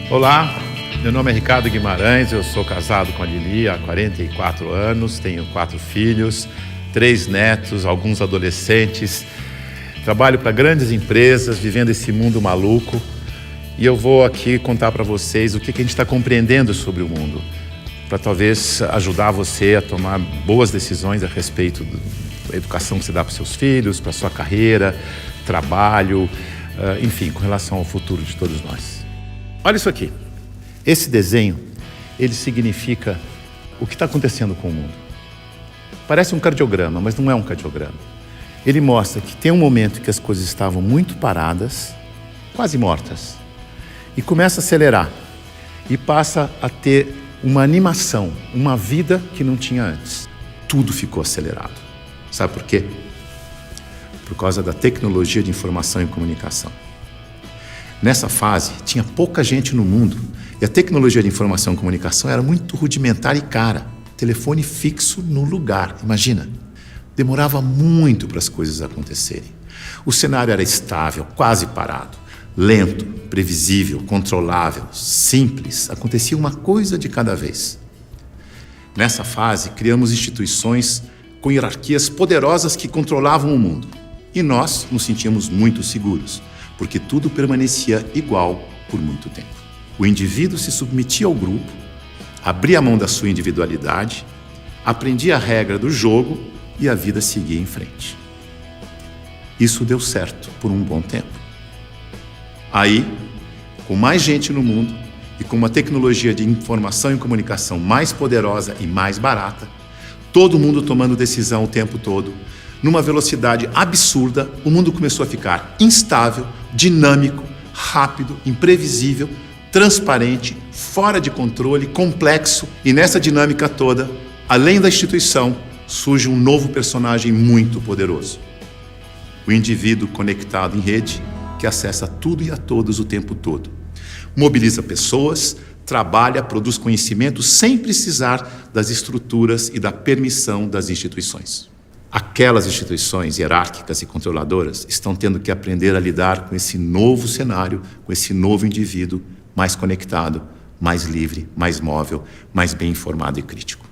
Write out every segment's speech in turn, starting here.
Olá, meu nome é Ricardo Guimarães, eu sou casado com a Lili há 44 anos, tenho 4 filhos, 3 netos, alguns adolescentes, trabalho para grandes empresas, vivendo esse mundo maluco, e eu vou aqui contar para vocês o que a gente está compreendendo sobre o mundo, para talvez ajudar você a tomar boas decisões a respeito da educação que você dá para os seus filhos, para a sua carreira, trabalho, enfim, com relação ao futuro de todos nós. Olha isso aqui. Esse desenho, ele significa o que está acontecendo com o mundo. Parece um cardiograma, mas não é um cardiograma. Ele mostra que tem um momento em que as coisas estavam muito paradas, quase mortas, e começa a acelerar, e passa a ter uma animação, uma vida que não tinha antes. Tudo ficou acelerado. Sabe por quê? Por causa da tecnologia de informação e comunicação. Nessa fase, tinha pouca gente no mundo e a tecnologia de informação e comunicação era muito rudimentar e cara. Telefone fixo no lugar, imagina. Demorava muito para as coisas acontecerem. O cenário era estável, quase parado, lento, previsível, controlável, simples. Acontecia uma coisa de cada vez. Nessa fase, criamos instituições com hierarquias poderosas que controlavam o mundo. E nós nos sentíamos muito seguros, porque tudo permanecia igual por muito tempo. O indivíduo se submetia ao grupo, abria a mão da sua individualidade, aprendia a regra do jogo e a vida seguia em frente. Isso deu certo por um bom tempo. Aí, com mais gente no mundo e com uma tecnologia de informação e comunicação mais poderosa e mais barata, todo mundo tomando decisão o tempo todo, numa velocidade absurda, o mundo começou a ficar instável, dinâmico, rápido, imprevisível, transparente, fora de controle, complexo. E nessa dinâmica toda, além da instituição, surge um novo personagem muito poderoso. O indivíduo conectado em rede, que acessa tudo e a todos o tempo todo. Mobiliza pessoas, trabalha, produz conhecimento sem precisar das estruturas e da permissão das instituições. Aquelas instituições hierárquicas e controladoras estão tendo que aprender a lidar com esse novo cenário, com esse novo indivíduo mais conectado, mais livre, mais móvel, mais bem informado e crítico.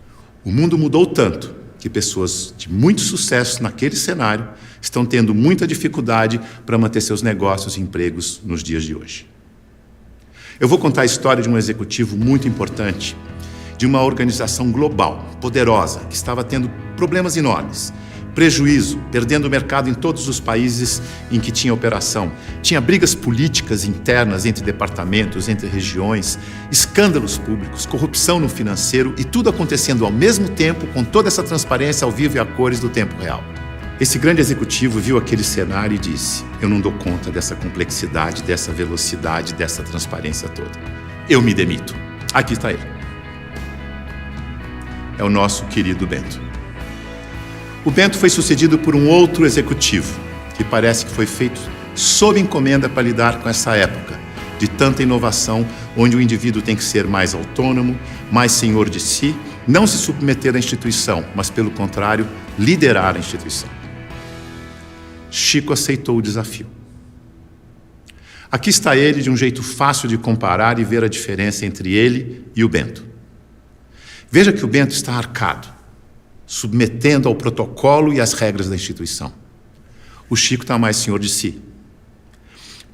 O mundo mudou tanto que pessoas de muito sucesso naquele cenário estão tendo muita dificuldade para manter seus negócios e empregos nos dias de hoje. Eu vou contar a história de um executivo muito importante, de uma organização global, poderosa, que estava tendo problemas enormes, prejuízo, perdendo o mercado em todos os países em que tinha operação. Tinha brigas políticas internas entre departamentos, entre regiões, escândalos públicos, corrupção no financeiro e tudo acontecendo ao mesmo tempo, com toda essa transparência ao vivo e a cores do tempo real. Esse grande executivo viu aquele cenário e disse: eu não dou conta dessa complexidade, dessa velocidade, dessa transparência toda. Eu me demito. Aqui está ele. É o nosso querido Bento. O Bento foi sucedido por um outro executivo, que parece que foi feito sob encomenda para lidar com essa época de tanta inovação, onde o indivíduo tem que ser mais autônomo, mais senhor de si, não se submeter à instituição, mas, pelo contrário, liderar a instituição. Chico aceitou o desafio. Aqui está ele, de um jeito fácil de comparar e ver a diferença entre ele e o Bento. Veja que o Bento está arcado, submetendo ao protocolo e às regras da instituição. O Chico está mais senhor de si.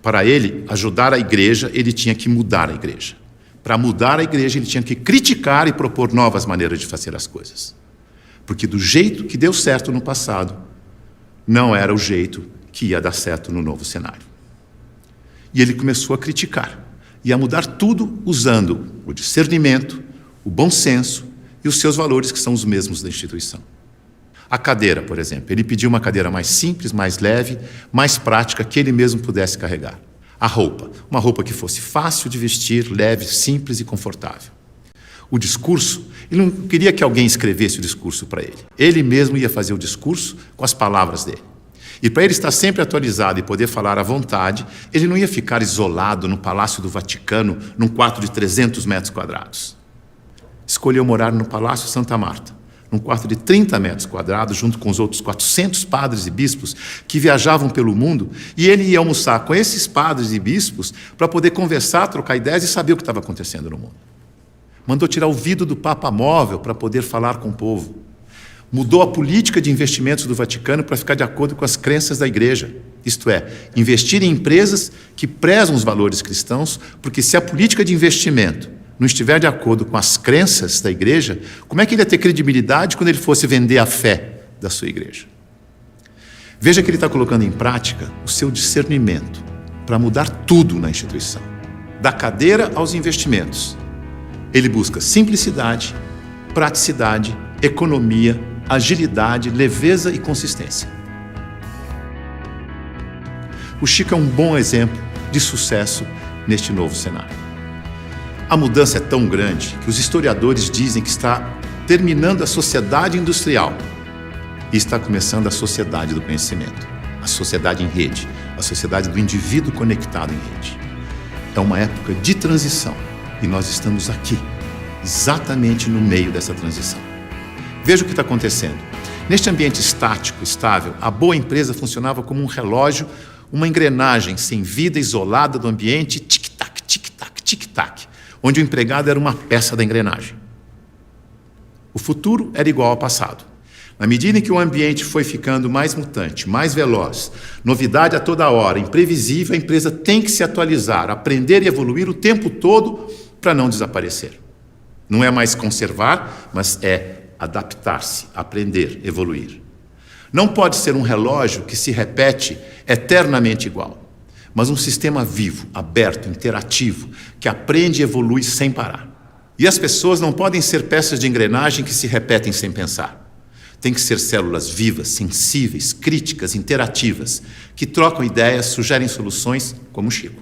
Para ele ajudar a igreja, ele tinha que mudar a igreja. Para mudar a igreja, ele tinha que criticar e propor novas maneiras de fazer as coisas. Porque do jeito que deu certo no passado, não era o jeito que ia dar certo no novo cenário. E ele começou a criticar e a mudar tudo usando o discernimento, o bom senso e os seus valores, que são os mesmos da instituição. A cadeira, por exemplo, ele pediu uma cadeira mais simples, mais leve, mais prática, que ele mesmo pudesse carregar. A roupa, uma roupa que fosse fácil de vestir, leve, simples e confortável. O discurso, ele não queria que alguém escrevesse o discurso para ele. Ele mesmo ia fazer o discurso com as palavras dele. E para ele estar sempre atualizado e poder falar à vontade, ele não ia ficar isolado no Palácio do Vaticano, num quarto de 300 metros quadrados. Escolheu morar no Palácio Santa Marta, num quarto de 30 metros quadrados, junto com os outros 400 padres e bispos que viajavam pelo mundo, e ele ia almoçar com esses padres e bispos para poder conversar, trocar ideias e saber o que estava acontecendo no mundo. Mandou tirar o vidro do Papa móvel para poder falar com o povo. Mudou a política de investimentos do Vaticano para ficar de acordo com as crenças da Igreja. Isto é, investir em empresas que prezam os valores cristãos, porque se a política de investimento não estiver de acordo com as crenças da Igreja, como é que ele ia ter credibilidade quando ele fosse vender a fé da sua Igreja? Veja que ele está colocando em prática o seu discernimento para mudar tudo na instituição, da cadeira aos investimentos. Ele busca simplicidade, praticidade, economia, agilidade, leveza e consistência. O Chico é um bom exemplo de sucesso neste novo cenário. A mudança é tão grande que os historiadores dizem que está terminando a sociedade industrial e está começando a sociedade do conhecimento, a sociedade em rede, a sociedade do indivíduo conectado em rede. É uma época de transição e nós estamos aqui, exatamente no meio dessa transição. Veja o que está acontecendo. Neste ambiente estático, estável, a boa empresa funcionava como um relógio, uma engrenagem sem vida, isolada do ambiente, tic-tac, tic-tac, tic-tac, onde o empregado era uma peça da engrenagem. O futuro era igual ao passado. Na medida em que o ambiente foi ficando mais mutante, mais veloz, novidade a toda hora, imprevisível, a empresa tem que se atualizar, aprender e evoluir o tempo todo para não desaparecer. Não é mais conservar, mas é adaptar-se, aprender, evoluir. Não pode ser um relógio que se repete eternamente igual, mas um sistema vivo, aberto, interativo, que aprende e evolui sem parar. E as pessoas não podem ser peças de engrenagem que se repetem sem pensar. Tem que ser células vivas, sensíveis, críticas, interativas, que trocam ideias, sugerem soluções, como o Chico.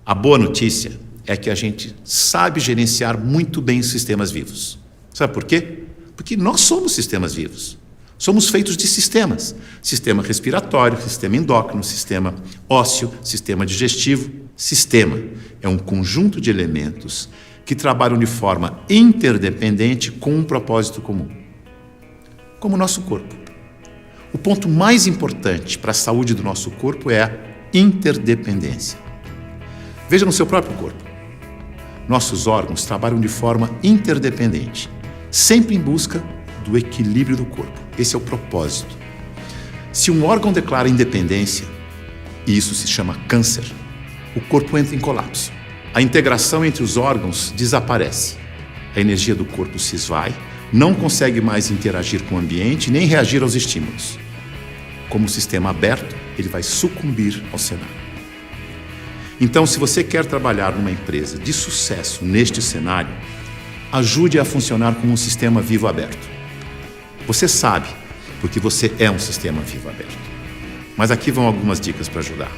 A boa notícia é que a gente sabe gerenciar muito bem os sistemas vivos. Sabe por quê? Porque nós somos sistemas vivos. Somos feitos de sistemas. Sistema respiratório, sistema endócrino, sistema ósseo, sistema digestivo. Sistema é um conjunto de elementos que trabalham de forma interdependente com um propósito comum. Como o nosso corpo. O ponto mais importante para a saúde do nosso corpo é a interdependência. Veja no seu próprio corpo. Nossos órgãos trabalham de forma interdependente, sempre em busca do equilíbrio do corpo. Esse é o propósito. Se um órgão declara independência, e isso se chama câncer, o corpo entra em colapso. A integração entre os órgãos desaparece. A energia do corpo se esvai, não consegue mais interagir com o ambiente nem reagir aos estímulos. Como sistema aberto, ele vai sucumbir ao cenário. Então, se você quer trabalhar numa empresa de sucesso neste cenário, ajude a funcionar como um sistema vivo aberto. Você sabe, porque você é um sistema vivo aberto. Mas aqui vão algumas dicas para ajudar.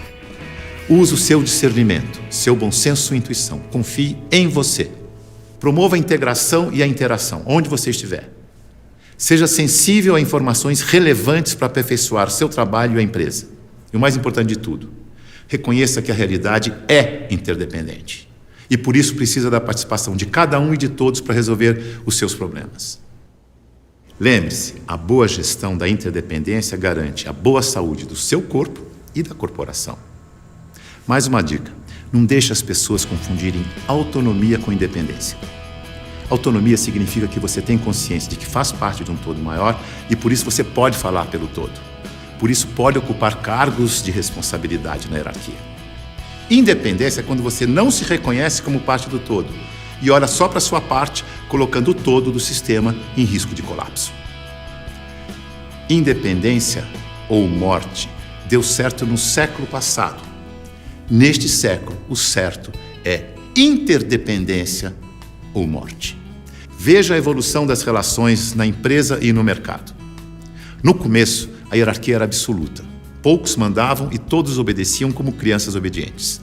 Use o seu discernimento, seu bom senso e intuição. Confie em você. Promova a integração e a interação, onde você estiver. Seja sensível a informações relevantes para aperfeiçoar seu trabalho e a empresa. E o mais importante de tudo, reconheça que a realidade é interdependente. E por isso precisa da participação de cada um e de todos para resolver os seus problemas. Lembre-se, a boa gestão da interdependência garante a boa saúde do seu corpo e da corporação. Mais uma dica, não deixe as pessoas confundirem autonomia com independência. Autonomia significa que você tem consciência de que faz parte de um todo maior e por isso você pode falar pelo todo. Por isso pode ocupar cargos de responsabilidade na hierarquia. Independência é quando você não se reconhece como parte do todo e olha só para a sua parte, colocando o todo do sistema em risco de colapso. Independência ou morte deu certo no século passado. Neste século, o certo é interdependência ou morte. Veja a evolução das relações na empresa e no mercado. No começo, a hierarquia era absoluta. Poucos mandavam e todos obedeciam como crianças obedientes.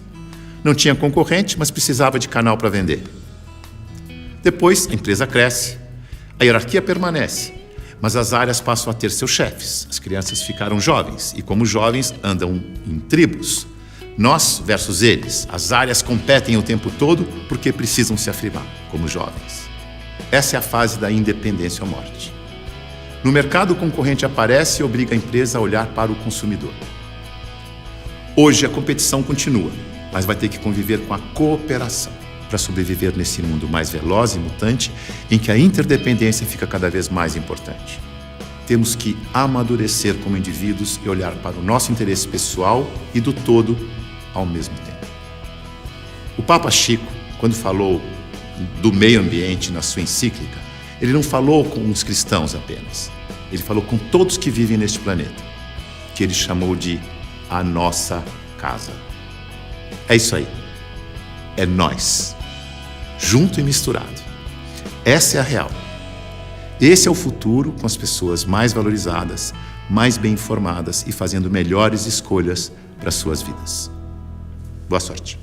Não tinha concorrente, mas precisava de canal para vender. Depois, a empresa cresce, a hierarquia permanece, mas as áreas passam a ter seus chefes. As crianças ficaram jovens e, como jovens, andam em tribos. Nós versus eles. As áreas competem o tempo todo porque precisam se afirmar como jovens. Essa é a fase da independência ou morte. No mercado, o concorrente aparece e obriga a empresa a olhar para o consumidor. Hoje, a competição continua, mas vai ter que conviver com a cooperação para sobreviver nesse mundo mais veloz e mutante, em que a interdependência fica cada vez mais importante. Temos que amadurecer como indivíduos e olhar para o nosso interesse pessoal e do todo ao mesmo tempo. O Papa Chico, quando falou do meio ambiente na sua encíclica, ele não falou com os cristãos apenas. Ele falou com todos que vivem neste planeta, que ele chamou de a nossa casa. É isso aí. É nós, junto e misturado. Essa é a real. Esse é o futuro, com as pessoas mais valorizadas, mais bem informadas e fazendo melhores escolhas para suas vidas. Boa sorte.